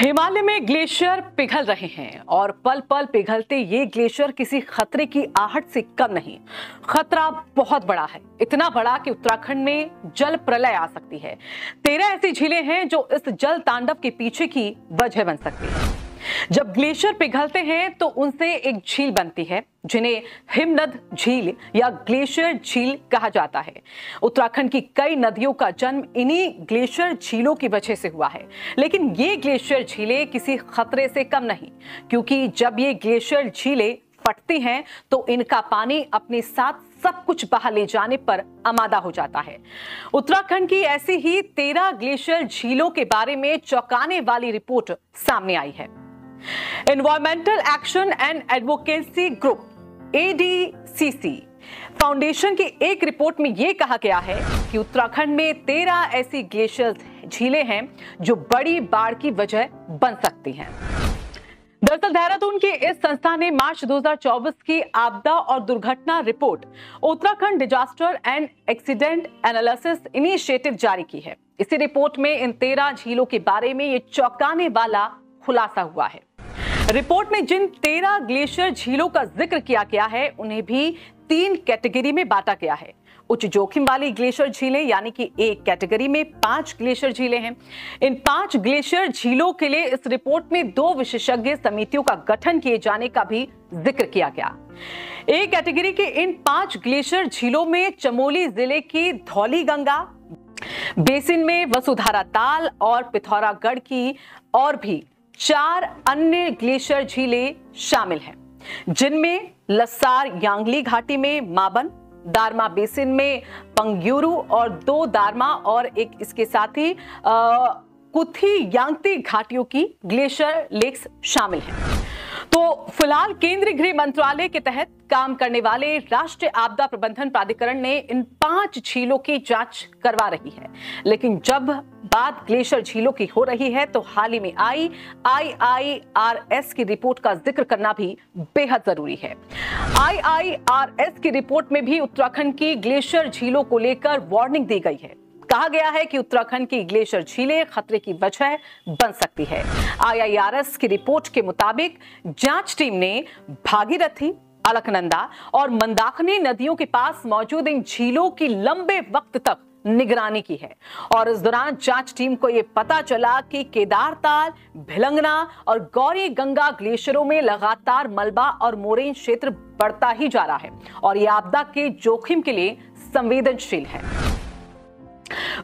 हिमालय में ग्लेशियर पिघल रहे हैं और पल पल पिघलते ये ग्लेशियर किसी खतरे की आहट से कम नहीं। खतरा बहुत बड़ा है, इतना बड़ा कि उत्तराखंड में जल प्रलय आ सकती है। 13 ऐसी झीलें हैं जो इस जल तांडव के पीछे की वजह बन सकती है। जब ग्लेशियर पिघलते हैं तो उनसे एक झील बनती है जिन्हें हिमनद झील या ग्लेशियर झील कहा जाता है। उत्तराखंड की कई नदियों का जन्म इन्हीं ग्लेशियर झीलों की वजह से हुआ है, लेकिन ये ग्लेशियर झीलें किसी खतरे से कम नहीं, क्योंकि जब ये ग्लेशियर झीलें फटती हैं तो इनका पानी अपने साथ सब कुछ बहा ले जाने पर आमादा हो जाता है। उत्तराखंड की ऐसी ही 13 ग्लेशियर झीलों के बारे में चौंकाने वाली रिपोर्ट सामने आई है। Environmental action and advocacy group ADCC foundation की एक रिपोर्ट में यह कहा गया है कि उत्तराखंड में 13 ऐसी ग्लेशियर झीलें हैं जो बड़ी बाढ़ की वजह बन सकती हैं। दरअसल देहरादून की इस संस्था ने मार्च 2024 की आपदा और दुर्घटना report Uttarakhand disaster and accident analysis initiative जारी की है। इसी रिपोर्ट में इन 13 झीलों के बारे में ये चौंकाने वाला खुलासा हुआ है। रिपोर्ट में जिन 13 ग्लेशियर झीलों का जिक्र किया गया है उन्हें भी 3 कैटेगरी में बांटा गया है। उच्च जोखिम वाली ग्लेशियर झीलें यानी कि एक कैटेगरी में 5 ग्लेशियर झीलें हैं। इन 5 ग्लेशियर झीलों के लिए इस रिपोर्ट में 2 विशेषज्ञ समितियों का गठन किए जाने का भी जिक्र किया गया। एक कैटेगरी के इन 5 ग्लेशियर झीलों में चमोली जिले की धौली गंगा बेसिन में वसुधारा ताल और पिथौरागढ़ की और भी 4 अन्य ग्लेशियर झीलें शामिल हैं, जिनमें लसार यांगली घाटी में माबन, दारमा बेसिन में पंग्यूरू और 2 दारमा और एक इसके साथ ही कुथी यांगती घाटियों की ग्लेशियर लेक्स शामिल हैं। तो फिलहाल केंद्रीय गृह मंत्रालय के तहत काम करने वाले राष्ट्रीय आपदा प्रबंधन प्राधिकरण ने इन 5 झीलों की जांच करवा रही है, लेकिन जब बात ग्लेशियर झीलों की हो रही है तो हाल ही में आई IIRS की रिपोर्ट का जिक्र करना भी बेहद जरूरी है। IIRS की रिपोर्ट में भी उत्तराखंड की ग्लेशियर झीलों को लेकर वार्निंग दी गई है। कहा गया है कि उत्तराखंड की ग्लेशियर झीलें खतरे की वजह बन सकती है। IIRS की रिपोर्ट के मुताबिक जांच टीम ने भागीरथी, अलकनंदा और मंदाकिनी नदियों के पास मौजूद इन झीलों की लंबे वक्त तक निगरानी की है और इस दौरान जांच टीम को यह पता चला कि केदारताल, भिलंगना और गौरी गंगा ग्लेशियरों में लगातार मलबा और मोरेन क्षेत्र बढ़ता ही जा रहा है और यह आपदा के जोखिम के लिए संवेदनशील है।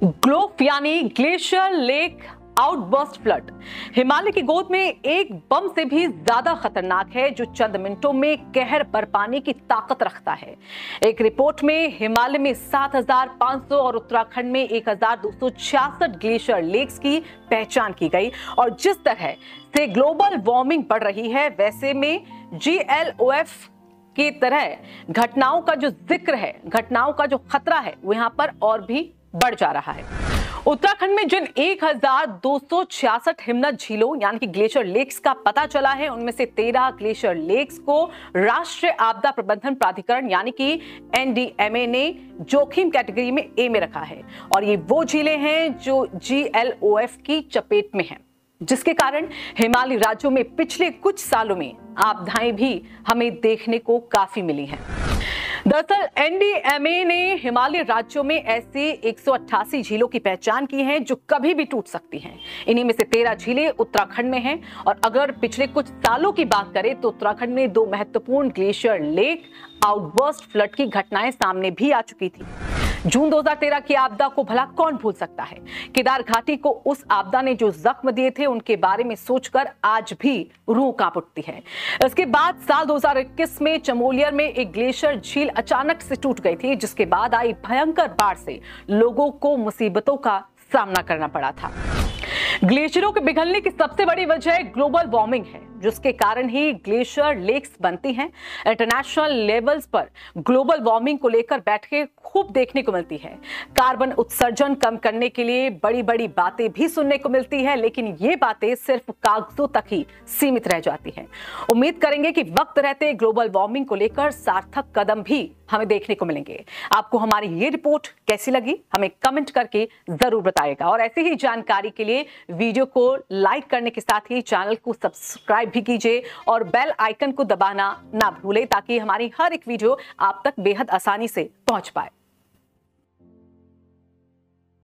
ग्लोफ यानी glacier lake outburst flood Himalaya की गोद में एक बम से भी ज्यादा खतरनाक है, जो चंद मिनटों में कहर बरपाने की ताकत रखता है। एक रिपोर्ट में हिमालय में 7,500 और उत्तराखंड में 1,266 ग्लेशियर लेक्स की पहचान की गई और जिस तरह से ग्लोबल वार्मिंग बढ़ रही है वैसे में GLOF की तरह घटनाओं का जो जिक्र है, घटनाओं का जो खतरा है वो यहाँ पर और भी बढ़ जा रहा है। उत्तराखंड में जिन 1,266 हिमनद झीलों यानी कि ग्लेशियर लेक्स का पता चला है उनमें से 13 ग्लेशियर लेक्स को राष्ट्रीय आपदा प्रबंधन प्राधिकरण यानी कि NDMA ने जोखिम कैटेगरी में A में रखा है और ये वो झीलें हैं जो GLOF की चपेट में हैं, जिसके कारण हिमालयी राज्यों में पिछले कुछ सालों में आपदाएं भी हमें देखने को काफी मिली हैं। दरअसल NDMA ने हिमालयी राज्यों में ऐसी 188 झीलों की पहचान की है जो कभी भी टूट सकती हैं। इन्हीं में से 13 झीलें उत्तराखंड में हैं और अगर पिछले कुछ सालों की बात करें तो उत्तराखंड में 2 महत्वपूर्ण ग्लेशियर लेक आउटबर्स्ट फ्लड की घटनाएं सामने भी आ चुकी थी। जून 2013 की आपदा को भला कौन भूल सकता है। केदार घाटी को उस आपदा ने जो जख्म दिए थे उनके बारे में सोचकर आज भी रूह कांप उठती है। इसके बाद साल 2021 में चमोलियर में एक ग्लेशियर झील अचानक से टूट गई थी, जिसके बाद आई भयंकर बाढ़ से लोगों को मुसीबतों का सामना करना पड़ा था। ग्लेशियरों के पिघलने की सबसे बड़ी वजह ग्लोबल वार्मिंग है, जिसके कारण ही ग्लेशियर लेक्स बनती हैं। इंटरनेशनल लेवल्स पर ग्लोबल वार्मिंग को लेकर बैठकें खूब देखने को मिलती है। कार्बन उत्सर्जन कम करने के लिए बड़ी बड़ी बातें भी सुनने को मिलती है, लेकिन ये बातें सिर्फ कागजों तक ही सीमित रह जाती हैं। उम्मीद करेंगे कि वक्त रहते ग्लोबल वार्मिंग को लेकर सार्थक कदम भी हमें देखने को मिलेंगे। आपको हमारी ये रिपोर्ट कैसी लगी हमें कमेंट करके जरूर बताइएगा और ऐसी ही जानकारी के लिए वीडियो को लाइक करने के साथ ही चैनल को सब्सक्राइब भी कीजिए और बेल आइकन को दबाना ना भूलें ताकि हमारी हर एक वीडियो आप तक बेहद आसानी से पहुंच पाए।